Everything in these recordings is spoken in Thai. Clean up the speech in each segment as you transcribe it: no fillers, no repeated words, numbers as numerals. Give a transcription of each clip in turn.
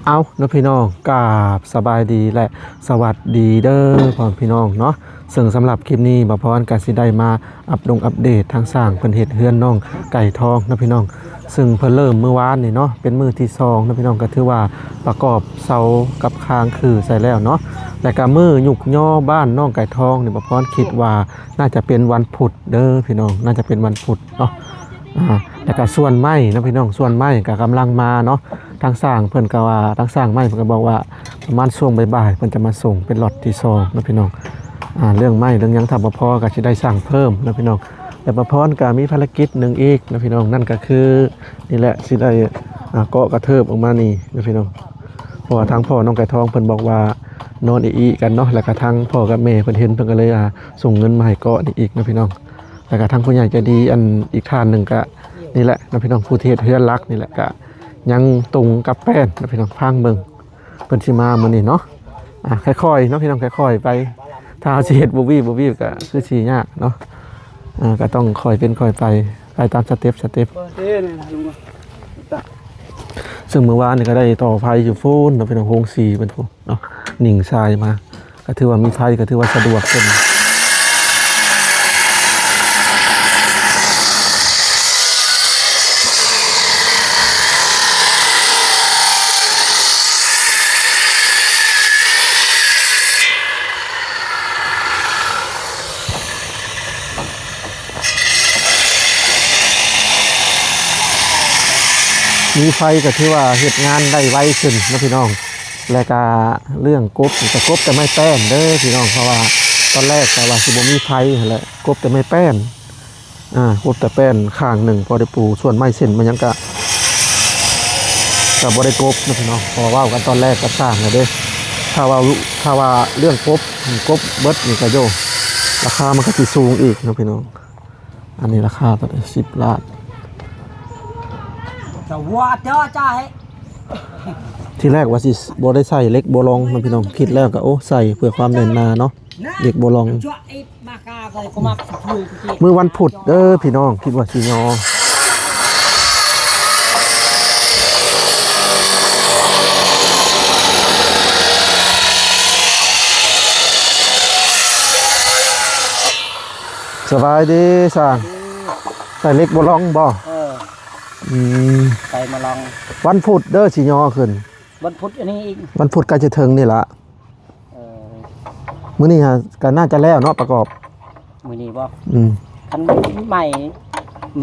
เอาเนาะพี่น้องกราบสบายดีและสวัสดีเด้อพ่อพี่น้องเนาะซึ่งสำหรับคลิปนี้บ่พรก็สิได้มาอัปเดตทางสร้างเพิ่นเฮ็ดเฮือนน้องไก่ทองเนาะพี่น้องซึ่งเพิ่นเริ่มเมื่อวานนี่เนาะเป็นมื้อที่2เนาะพี่น้องก็ถือว่าประกอบเสากับคางคือใส่แล้วเนาะและก็มื้อยุกย่อบ้านน้องไก่ทองนี่บ่พรคิดว่าน่าจะเป็นวันพุธเด้อพี่น้องน่าจะเป็นวันพุธเนาะแล้วก็ส่วนไม้นะพี่น้องส่วนไม้ก็กำลังมาเนาะทางสร้างเพิ่นก็ว่าทางสร้างไม้เพิ่นก็บอกว่าประมาณช่วงบ่ายๆเพิ่นจะมาส่งเป็นล็อตที่2นะพี่น้องเรื่องไม้เรื่องหยังถ้าบ่พอก็สิได้สร้างเพิ่มนะพี่น้องแต่บ่พรก็มีภารกิจหนึ่งอีกนะพี่น้องนั่นก็คือนี่แหละสิได้เกาะกระเทิบออกมานี่นะพี่น้องเพราะว่าทางพ่อน้องไก่ทองเพิ่นบอกว่านอนอีกันเนาะแล้วก็ทางพ่อกับแม่เพิ่นเห็นเพิ่นก็เลยส่งเงินมาให้เกาะนี่อีกนะพี่น้องแล้วก็ทางผู้ใหญ่ใจดีอันอีกท่านหนึ่งก็นี่แหละนะพี่น้องผู้เทศเฮือนรักนี่แหละก็ยังตรงกับแป้นนะพี่น้องพังเบิ่งเพิ่นสิมามื้อนี้เนาะค่อยๆเนาะพี่น้องค่อยๆไปถ้าสิเฮ็ดบ่วี่ก็คือสิยากเนาะก็ต้องค่อยเป็นค่อยไปตามสเต็ปซึ่งเมื่อวานนี่ก็ได้ต่อไฟอยู่ฟูนเนาะพี่น้องโฮง4เป็นฟูเนาะหนิ่งทรายมาก็ถือว่ามีไฟก็ถือว่าสะดวกขึ้นมีไฟก็ถือว่าเฮ็ดงานได้ไวขึ้นนะพี่น้องและก็เรื่องกบแต่ไม่แป้นเด้อพี่น้องเพราะว่าตอนแรกแต่ว่าสิบ่มีไฟนั่นแหละกบแต่ไม่แป้นกบแต่แป้นข้างหนึ่งพอได้ปูส่วนไม้เส้นมันยังก็บ่ได้กบนะพี่น้องพอว่ากันตอนแรกก็สร้างแล้วเด้ถ้าว่าเรื่องกบเบิดนี่ก็โยราคามันก็สิสูงอีกนะพี่น้องอันนี้ราคาตอน10 ล้านที่แรกว่าสิบ่ได้ใส่เล็กโบลองมันพี่น้องคิดแล้วก็โอ้ใส่เพื่อความแน่นหนาเนาะเล็กโบลองมื้อวันพุธเด้อพี่น้องคิดว่าสิยอสบายดีสั่งใส่เล็กโบลองบ่ไปมาลองวันพุธเด้อสิยอขึ้นวันพุธอันนี้อีกวันพุธใกล้จะถึงนี่ละมื้อนี้ก็น่าจะแล้วเนาะประกอบมื้อนี้บ่คันใหม่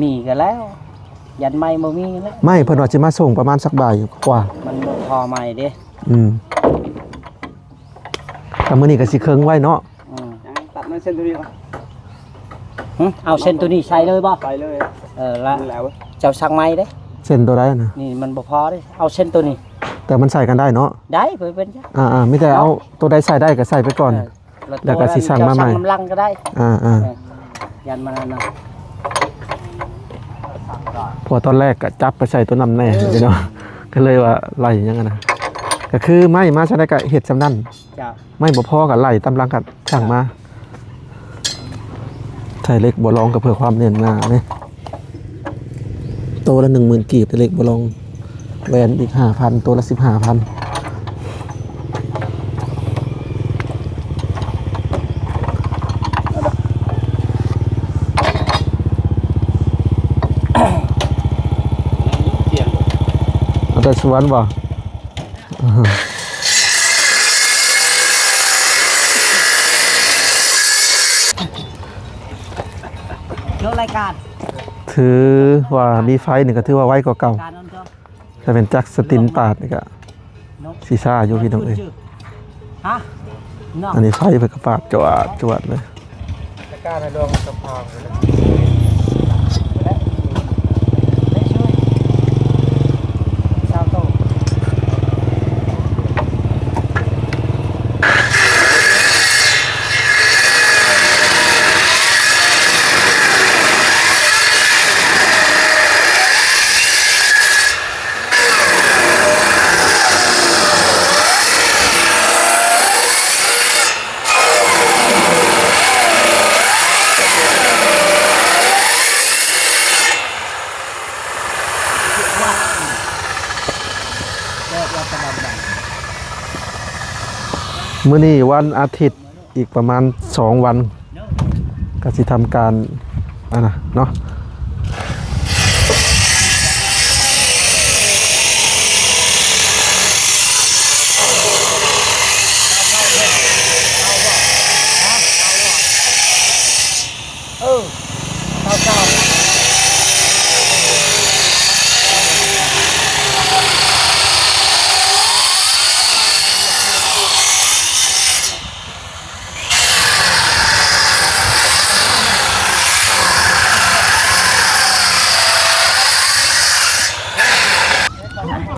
มีกันแล้วยันใหม่บ่มีแล้วไม่เพิ่นว่าสิมาส่งประมาณสักบ่ายกว่ามันบ่พอใหม่เด้แต่มื้อนี้ก็สิเคิงไว้เนาะตัดมันเส้นตัวนี้ก่อนเอาเส้นตัวนี้ใช้เลยบ่ใช้เลยแล้วเจ้าสั่งใหม่เด้เส้นตัวใดนะนี่มันบ่พอเด้เอาเส้นตัวนี้แต่มันใส่กันได้เนาะได้เพิ่นจ้ะไม่แต่เอาตัวใดใส่ได้ก็ใส่ไปก่อนแล้วก็สิสั่งมาใหม่กำลังก็ได้ยันมาแล้วนะพอตอนแรกก็จับไปใส่ตัวนำแน่พี่น้องก็เลยว่าไหลยังไงนะก็คือไม่มาใช้ได้ก็เห็ดสำนั่นไม่บ่พอกับไหลตำลังกับช่างมาใส่เล็กบ่ลองกับเพื่อความเนียนหนาเนี่ยตัวละ10,000 กีบเล็กบ่ลองแหวนอีก5,000ตัวละ15,000เอาแต่สวนบ่เรื่องรายการถือว่ามีไฟนี่ก็ถือว่าไว้กว่าเก่าแต่เป็นจักสตินปาดนี่ก็ซีซ่าอยู่พี่น้องเอ้ยอันนี้ไฟไปกระปาดจวดเลยการดวงสะพาน มื้อนี้วันอาทิตย์อีกประมาณ2วันก็สิทำการเนาะ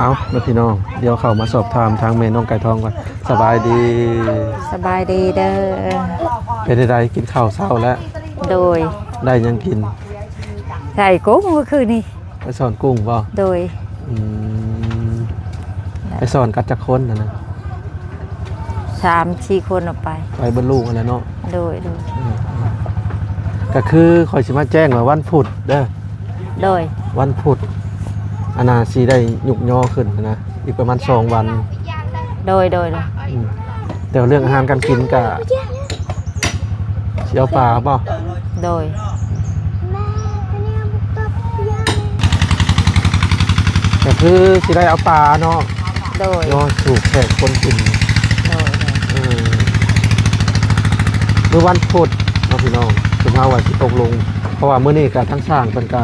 เอาแล้วพี่น้องเดี๋ยวเข้ามาสอบถามทางแม่น้องไก่ทองก่อนสบายดี สบายดีเด้อ เป็นใดๆกินข้าวเช้าแล้ว โดย ได้ยังกิน ใส่กุ้งเมื่อคืนนี้ ไปสอนกุ้งบ่ โดย อืมไปสอนกัดจักคนนะ 3-4 คนออกไป ไปบรรลุกันแล้วเนาะ โดย ก็คือคอยสิมาแจ้งว่าวันพุธเด้อ โดย วันพุธอนาซีได้ยุกย่อขึ้นนะอีกประมาณ2วัน โดย อืมแต่เรื่องอาหารการกินก็สิเอาปลาบ่ โดย ก็คือสิได้เอาปลาเนาะ โดย ย่อสู่แขกคนกิน โดย เมื่อวันพุธเนาะพี่น้องถึงว่าสิตกลง เพราะว่ามื้อนี้ก็ทั้งสร้างเพิ่นก็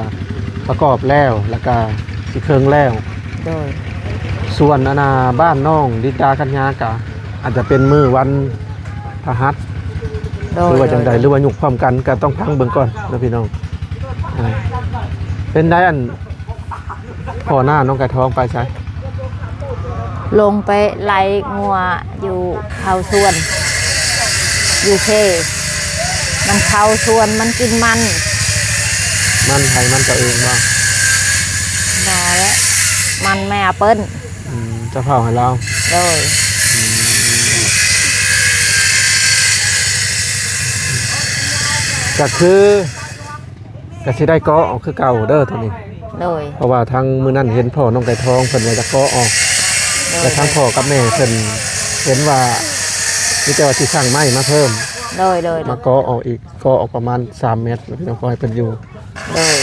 ประกอบแล้วแล้วก็สิเครื่องแล้ว โดย ส่วนบ้านน้องดิดากัญญากะอาจจะเป็นมื้อวันพฤหัส โด ห ย รือว่าจังใดหรือว่ายุกพร้อมกันก็ต้องพังเบิ่งก่อนนะพี่น้องเป็นได้อันพอหน้าน้องไก่ทองไปใช่ ลงไปไล่งัวอยู่เขาสวน อยู่เช่มันเข้าสวนมันกินมัน มันไทยมันตัวเองบ่ บ่แล้วมันแม่เปิ้น จะเผาให้เรา โดย ก็คือก็สิได้เกาะออกคือเก่าเด้อตัวนี้ โดย เพราะว่าทางมื้อนั้นเห็นพ่อน้องไก่ทองเพิ่นว่าจะเกาะออก แต่ทางพ่อกับแม่เพิ่นเห็นว่ามีแต่ว่าสิสั่งไม้มาเพิ่ม โดย มาเกาะออกอีกเกาะออกประมาณ3เมตรแล้วพี่น้องก็ให้เพิ่นอยู่ โดย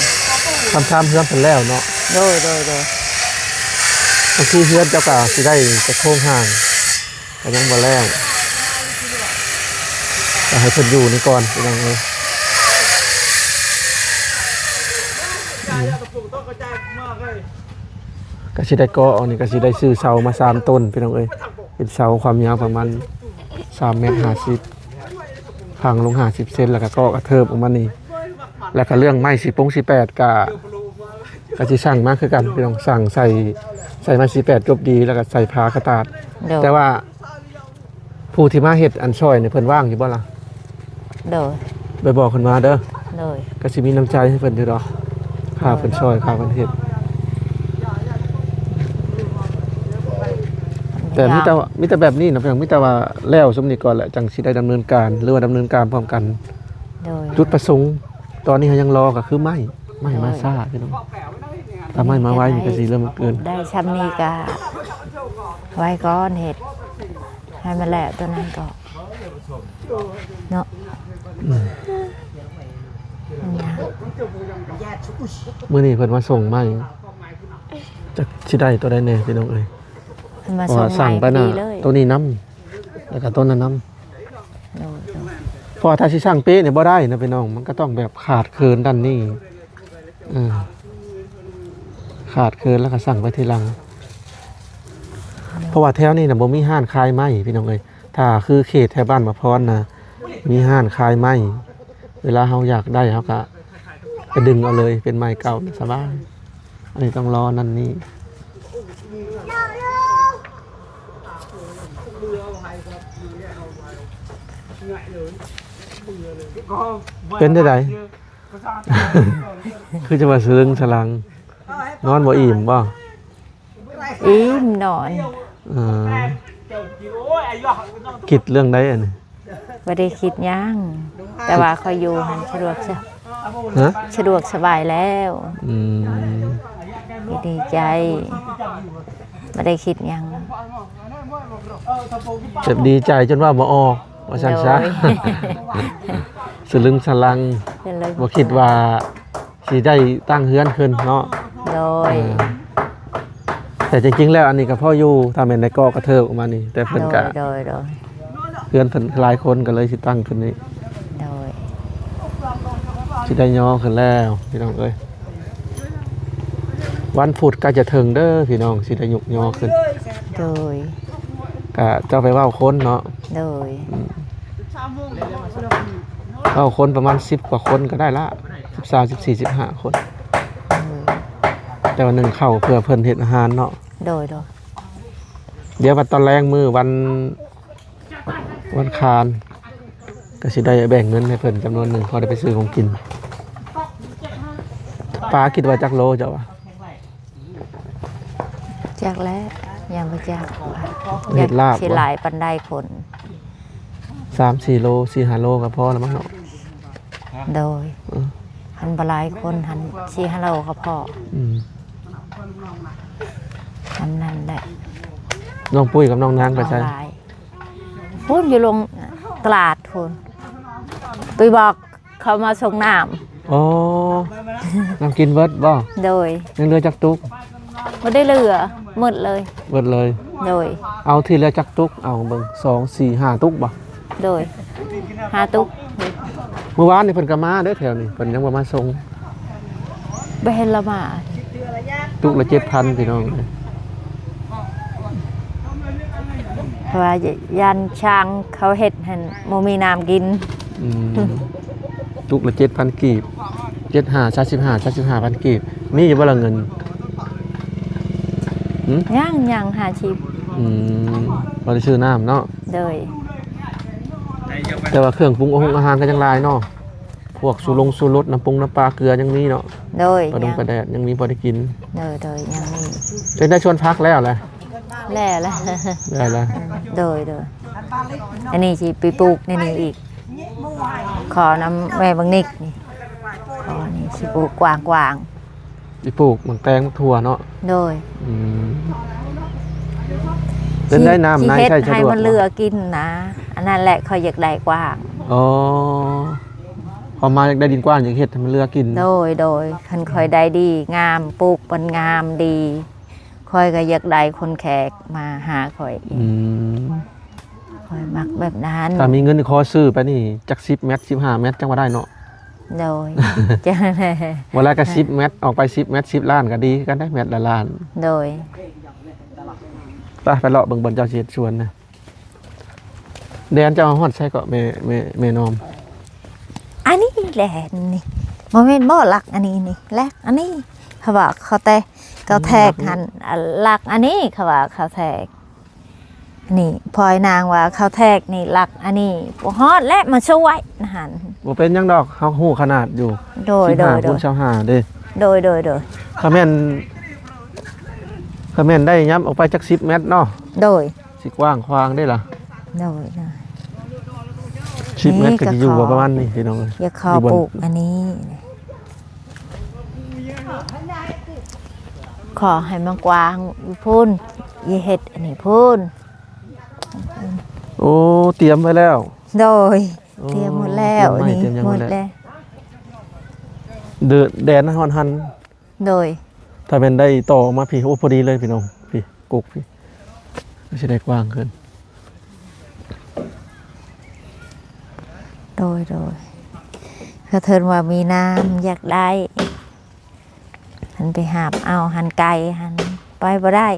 ทำเฮือนเพิ่นแล้วเนาะ โดย บางทีเฮือนเจ้าก็สิได้จะโค้งห่างก็ยังบ่แล้วก็ให้เพิ่นอยู่นี่ก่อนพี่น้องเอ้ยก็สิได้เกาะเอานี่ก็สิได้ซื้อเสามา3ต้นพี่น้องเอ้ยเป็นเสาความยาวประมาณ3เมตร50พังลง50เซนแล้วก็เกาะกระเทิบออกมานี่แล้วก็เรื่องไม้18ก็สิสั่งมาคือกันพี่น้องสั่งใส่ไม้18จบดีแล้วก็ใส่ผ้ากระตาด โดย แต่ว่าผู้ที่มาเฮ็ดอันช่อยเนี่ยเพิ่นว่างอยู่บ่ล่ะ โดย ไปบอกเพิ่นมาเด้อ โดย ก็สิมีน้ำใจให้เพิ่นอยู่ดอกค่าเพิ่นช่อยค่าเพิ่นเฮ็ดแต่มีแต่แบบนี้นะพี่น้องมีแต่ว่าแล้วสมนี้ก่อนแหละจังสิได้ดำเนินการหรือว่าดำเนินการพร้อมกัน โดย จุดประสงค์ตอนนี้ยังรอก็คือไม้มาซ่าพี่น้องถ้าไม้มาไว้มันก็สิเริ่มเกิน ได้ชำนี้ก็ไว้ก้อนเห็ดให้มันแหละตัวนั้นก็เนาะ มื้อนี้เพิ่นมาส่งไม้จักสิได้ตัวใดแน่พี่น้องเอ้ย มา เพราะ ส่ง ว่า ให สั่ง ม่ ไป พอ น่ะ ดีเลย ตัวนี้น้ำแล้วก็ต้นนั้นน้ำ โดย เพราะว่าถ้าสิสั่งเป๊ะเนี่ยบ่ได้นะพี่น้องมันก็ต้องแบบขาดเคินด้านนี้ขาดเคินแล้วก็สั่งไปทีหลัง เพราะว่าแถวนี้น่ะบ่มีห้านขายไม้พี่น้องเอ้ยถ้าคือเขตแถวบ้านมาพรนะมีห้านขายไม้เวลาเฮาอยากได้เฮาก็ไปดึงเอาเลยเป็นไม้เก่าสบายอันนี้ต้องรอนั่นนี่เป็นได้ได คือจะมาซึ้งสลังนอนบ่อิ่มบ่ อิ่มนอน คิดเรื่องใดอันนี้ บ่ได้คิดหยังแต่ว่าคอยอยู่หันสะดวกฮะ สะดวกสบายแล้ว อืม ดีใจ ไม่ได้คิดหยัง เจ็บดีใจจนว่าบ่ออกว่าซั่นซะ โดย สลึงสลัง เป็นเลย บ่คิดว่าสิได้ตั้งเฮือนขึ้นเนาะ โดย แต่จริงๆแล้วอันนี้ก็พ่ออยู่ถ้าแม่นได้ก่อกระเทิบออกมานี่แต่เพิ่นก็ โดย เฮือนเพิ่นหลายคนก็เลยสิตั้งขึ้นนี้ โดย สิได้ย่อขึ้นแล้วพี่น้องเอ้ยวันพุธก็จะถึงเด้อพี่น้องสิได้ยกย่อขึ้น โดย ก็เจ้าไปเว้าคนเนาะ โดย เว้าคนประมาณ10กว่าคนก็ได้ละ13 14 15คนแต่วันหนึงเข้าเพื่อเพิ่นเฮ็ดอาหารเนาะ โดย เดี๋ยววันตอนแรกมือวันคารก็สิได้แบ่งเงินให้เพิ่นจำนวนหนึ่งพอได้ไปซื้อของกินป้าคิดว่าจักโลเจ้าวะ จากแล้วยังไม่จาก เฮ็ดลาบ สิหลายปันไดคน 3-4 โล 4-5 โลก็พอแล้วมั้งเนาะ โดยหันบหลายคนหันชี้ให้เราก็พอ อืม ทำนั่นได้ น้องปุ้ยกับน้องนางไปใช่ เอาหลายพูดอยู่ลงตลาดคุณไปบอกเขามาส่งน้ อ๋อน้ำกินเบิดบ่ ำโดย ยังเหลือจักตุก ไม่ได้เหลือหมดเลย เบิดเลย โดย เอาทีละจักตุกเอาเบิ่ง2 4 5ตุกบ่ โดยหาตุก เมื่อวานนี่เพิ่นก็มาเด้อแถวนี้เพิ่นยังบ่มาส่ง ไปเห็นละหมาด ตุกละ 7,000 พี่น้อง เพราะว่ายันช้างเขาเห็ดหันโมมีน้ำกิน อืมตุกละ 7,000 กีบ35,000 กีบนี่อยู่บ่ละเงิน ย่างหาชีพ บ่ได้ซื้อน้ำเนาะ โดย แต่ว่าเครื่องปรุงอาหารก็ยังหลายเนาะพวกสูรสน้ำปรุงน้ำปลาเกลือยังมีเนาะ โดย ปลาดงปลาแดดยังมีพอได้กิน โดยยังมี เป็นได้ชวนพักแล้วแหละ แล่ละ ได้แล้ว โดยอันนี้ชีไปปลูกในนี่อีก ขอน้ำแม่บางนิกนี่ขอนี่ชีปลูกกวาง อีปลูกหมังแตงมักถั่วเนาะ โดย เป็นได้น้ำ ชี นาย เฮ็ด ใช่สะ ให้ ดวก มันเหลือกินนะ อันนั้นแหละเขาอยากได้กว้าง อ๋อพอมาอยากได้ดินกว้างอยากเฮ็ดให้มันเหลือกิน โดยคันคอยได้ดีงามปลูกมันงามดีคอยก็อยากได้คนแขกมาหาคอยอีกคอยมักแบบนั้น ถ้ามีเงินขอซื้อไปนี่จัก10 เมตร 15 เมตรจังว่าได้เนาะ โดย จะ เวลาก็10 เมตรออกไป10 เมตร 10 ล้านก็ดีกันได้เมตรละล้าน โดย ไปเลาะเบิ่งบนเจ้าสิเฮ็ดสวนนะแดนเจ้าฮอดใช่ก็แม่นอม อันนี้แหละนี่โมเมนต์บ่หลักอันนี้นี่แหละอันนี้เขาว่าเขาแต่เขาแทกหันหลักอันนี้เขาว่าเขาแทกนี่พลอยนางว่าเขาแทกนี่หลักอันนี้บ่ฮอดและมาช่วยหัน บ่เป็นหยังดอกเฮาฮู้ขนาดอยู่ โดย 15คูณ25เด้ โดย ถ้าแม่นได้ย้ำออกไปจัก10 เมตรเนาะ โดย สิกว้างขวางได้ล่ะ โดย 10 เมตรก็สิอยู่ประมาณนี้พี่น้อง อย่าขอปลูกอันนี้ ขอให้มันกว้างพูนอย่าเฮ็ดอันนี้พูน โอ้เตรียมไว้แล้ว โดยเตรียมหมดแล้วอันนี้หมดแล้ว แดนฮอนหัน โดย ถ้าเป็นได้ต่อมาพี่โอ้พอดีเลยพี่น้องพี่กุกพี่ไม่ใช่ได้กว้างเกิน โดยเขาเทินว่ามีน้ำอยากได้หันไปหาบเอาหันไก่หันไปบ่ได้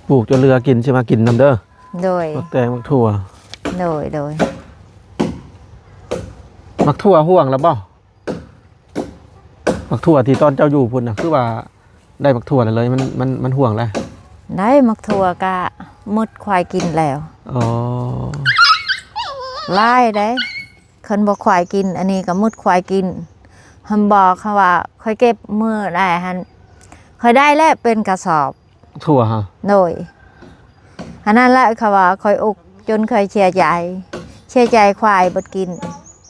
ปลูกจนเรือกินใช่ไหมกินน้ำเด้อ โดย มักแตงมักถั่ว โดย มักถั่วห่วงแล้วบ่มักถั่วที่ตอนเจ้าอยู่พุ่นน่ะคือว่าได้มักถั่วเลยมันห่วงแล้ว ได้มักถั่วกะมุดควายกินแล้ว อ๋อ ไล่ได้คนบอกควายกิน อันนี้ก็มุดควายกินฮันบอกเขาว่าค่อยเก็บมือได้ฮันค่อยได้แล้วเป็นกระสอบ ถั่วฮะ โดยอันนั้นแหละเขาว่าค่อยอุกจนเคยเชียร์ใจควายบดกิน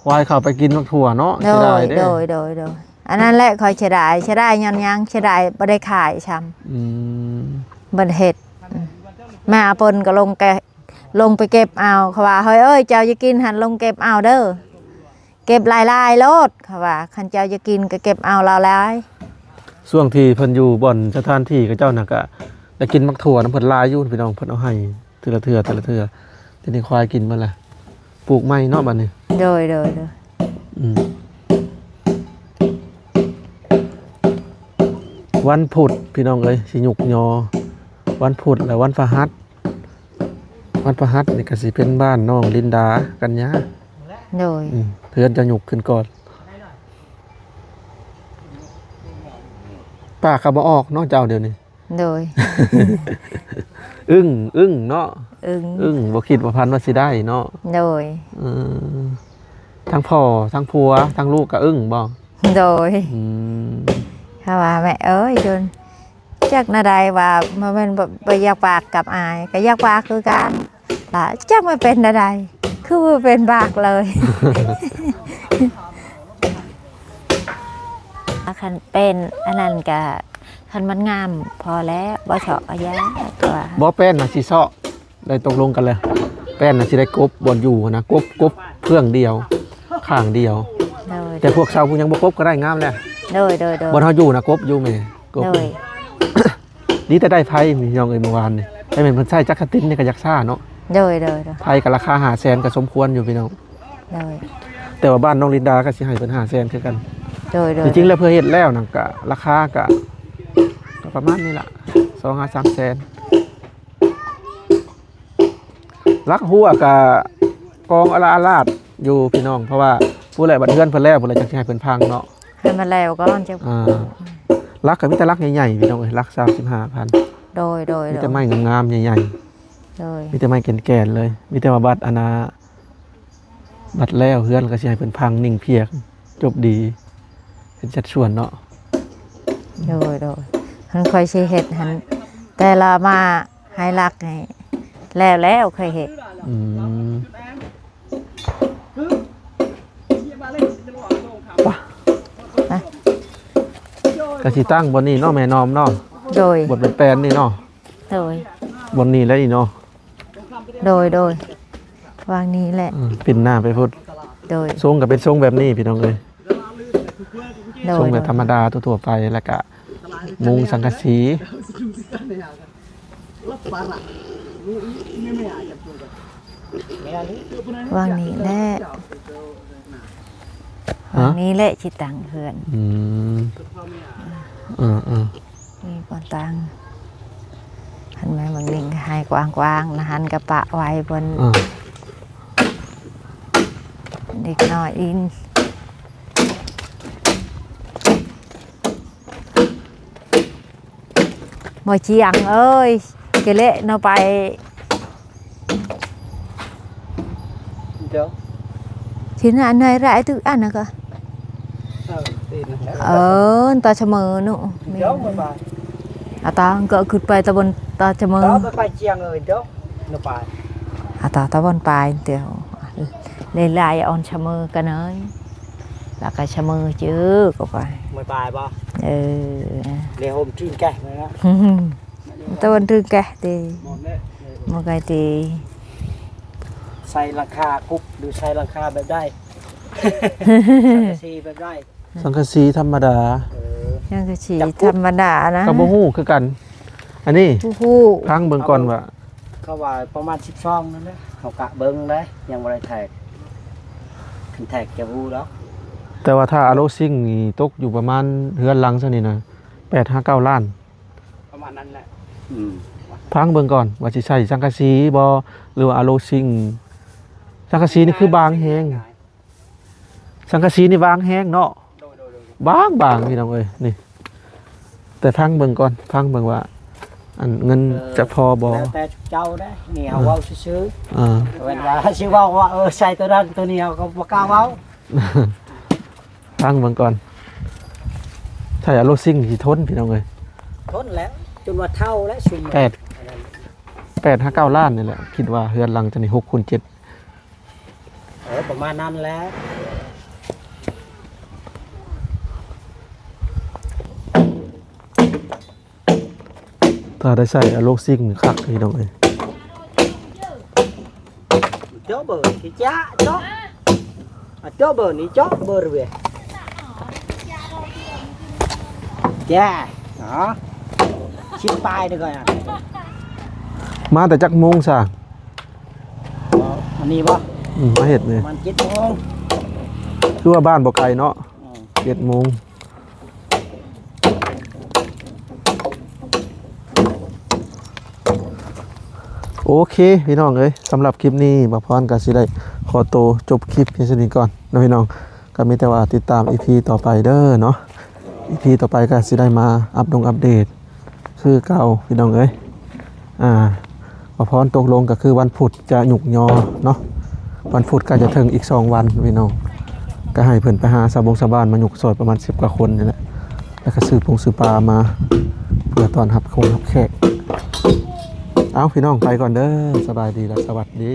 ควายเข้าไปกินมักถั่วเนาะ โด เสียดาย ย เด้ โดย อันนั้นแหละคอยเฉดายย้อนยังเฉดายบ่ได้ขายช้ำบ่ได้เฮ็ดแม่อาปนก็ลงไปเก็บเอาเขาว่าเฮ้ยเอ้ยเจ้าจะกินหันลงเก็บเอาเด้อเก็บลายโลดเขาว่าคันเจ้าจะกินก็เก็บเอาลาย ช่วงที่เพิ่นอยู่บ่อนสถานที่กับเจ้าน่ะก็ได้กินมักถั่วน้ำเพิ่นลายอยู่พี่น้องเพิ่นเอาให้เทื่อละเทื่อทีนี้ควายกินมาละปลูกไม้เนาะบัดนี้โดยวันพุธพี่น้องเอ้ยสิหยุกยอวันพุธและวันพฤหัสนี่ก็สิเป็นบ้านน้องลินดากันยาโดยเพื่อนจะหยุกขึ้นก่อนป้าขับมาออกเนาะเจ้าเดี๋ยวนี้โดย อึ้งเนาะอึ้งบ่คิดว่าพันว่าสิได้เนาะโดยทั้งพ่อทั้งผัวทั้งลูกก็อึ้งบ่โดยเขาว่าแม่เอ้ยจนจักนาใดว่ามันเป็นไปอยากปากกับอายก็อยากปากคือกันล่ะจักไม่เป็นนาใดคือว่าเป็นปากเลยคันเป็นอันนั้นก็คันมันงามพอแล้วบ่เฉาะยาตัวบ่แป้นน่ะสิเซาะได้ตกลงกันเลยแป้นน่ะสิได้กบบ่อยู่นะกบเครื่องเดียวข้างเดียวแต่พวกชาวผู้ยังบ่กบก็ได้งามแล้วโดยบ่เฮาอยู่นะกบอยู่แม่กบนี่แต่ได้ไผมีน้องเอ้ยเมื่อวานนี่ให้แม่นเพิ่นใช้จักรตินนี่ก็อยากซ่าเนาะโดยไผก็ราคา500,000ก็สมควรอยู่พี่น้องแต่ว่าบ้านน้องลินดาก็สิให้เพิ่น500,000คือกันจริงๆแล้วเพื่อเฮ็ดแล้วนั่นก็ราคาก็ประมาณนี้ล่ะ2-3 แสนลักหัวกับกองอาลาดอยู่พี่น้องเพราะว่าผู้ใดบัดเฮือนเพิ่นแล้วผู้ใดจักสิให้เพิ่นพังเนาะให้มันแล้วก็ร้อนจังลักก็มีแต่ลักใหญ่ๆพี่น้องเอ้ยลัก 35,000โดยมีแต่ไม้งามๆใหญ่ๆมีแต่ไม้แก่นๆเลยมีแต่ว่าบัดบัดแล้วเฮือนก็สิให้เพิ่นพังนิ่งเพียกจบดีเป็นจัดส่วนเนาะโดยหันค่อยสิเฮ็ดหันแต่ละมาให้รักให้แล้วเคยเฮ็ดก็สิตั้งบนนี้เนาะแม่นอมเนาะโดยบทเป็นแปลนนี่เนาะโดยบนนี้แล้วนี่เนาะโดยวางนี้แหละปิ่นหน้าไปพุทธโดยทรงก็เป็นทรงแบบนี้พี่น้องเอ้ยทรงแบบธรรมดาทั่วไปแล้วก็มุงสังกะสีวางนี้แหละวางนี้แหละชิตังเพื่อนนี่ปอนตังหันไหมบางลิงให้กว้างๆนะหันกระปะไว้บนเด็กน้อยอินมวยเชียงเอ้ยเกเละเราไปชิ้นอันไหนไรตึกอันนะก็ตาเสมอหนูตาก็ขึ้นไปตะบนตาเสมอไปเชียงเลยเดี๋ยวเราไปตาบนไปเดี๋ยวเลยลายอ่อนเสมอกันเลยแล้วก็เสมอจื้อก็ไปไม่ไปป่ะเดี๋ยวผมทิ้งแกะเลยนะตะวันทิ้งแกะดีมาไกลดีใส่ราคาคุกหรือใส่ราคาแบบได้สังกะสีแบบได้สังกะสีธรรมดาสังกะสีธรรมดานะกับโมหูคือกันอันนี้พังเบิ่งก่อนว่าเขาว่าประมาณ10 ซองนั่นแหละเขากะเบิ่งได้ยังบ่ได้แทกขึ้นแทกจะรู้แล้วแต่ว่าถ้าอโลซิ่งนี่ตกอยู่ประมาณเฮือนหลังซะนี่นะ8-9 ล้านประมาณนั้นแหละพังเบิ่งก่อนว่าสิใช้สังกะสีบ่หรือว่าอโลซิ่งสังกะสีนี่คือบางแฮงสังกะสีนี่บางแฮงเนาะบางพี่น้องเอ้ยนี่แต่พังเบิ่งก่อนพังเบิ่งว่าอันเงินจะพอบ่แต่เจ้าได้นี่เอาเว้าซื่อเว้นว่าสิเว้าว่าใส่ตัวนั้นตัวนี้เอาก็บ่กล้าเว้าพังเบิ่งก่อนใช้อโลซิ่งสิทนพี่น้องเอ้ยทนแล้วจนว่าเท่าและซุ่ม8-9 ล้านนี่แหละคิดว่าเฮือนหลังจะนี่6x7ประมาณนั้นแหละ ถ้าได้ใส่อะโลกซิ่งนี่คักพี่น้องเอ้ย chó bờ cái chá chó chó bờ ní chó bờ rồi về chá đó chip tay được rồi à มาแต่จักโมงซะ anh điบ่ มาเฮ็ดนี่ มัน7 โมง คือว่าบ้านบ่ไกลเนาะ7 โมงโอเคพี่น้องเอ้ยสำหรับคลิปนี้บ่พรก็สิได้ขอตัวจบคลิปเพียงเท่านี้ก่อนนะพี่น้องก็มีแต่ว่าติดตาม EP ต่อไปเด้อเนาะ EP ต่อไปก็สิได้มาอัปเดตคือเก่าพี่น้องเอ้ยบ่พรตกลงก็คือวันพุธจะหยุกยอเนาะวันพุธก็จะถึงอีก2 วันพี่น้องก็ให้เพิ่นไปหาชาวบ้านมาหยุกซอยประมาณ10 กว่าคนนี่แหละแล้วก็ซื้อปลามาเพื่อต้อนรับแขกเอาพี่น้องไปก่อนเด้อสบายดีและสวัสดี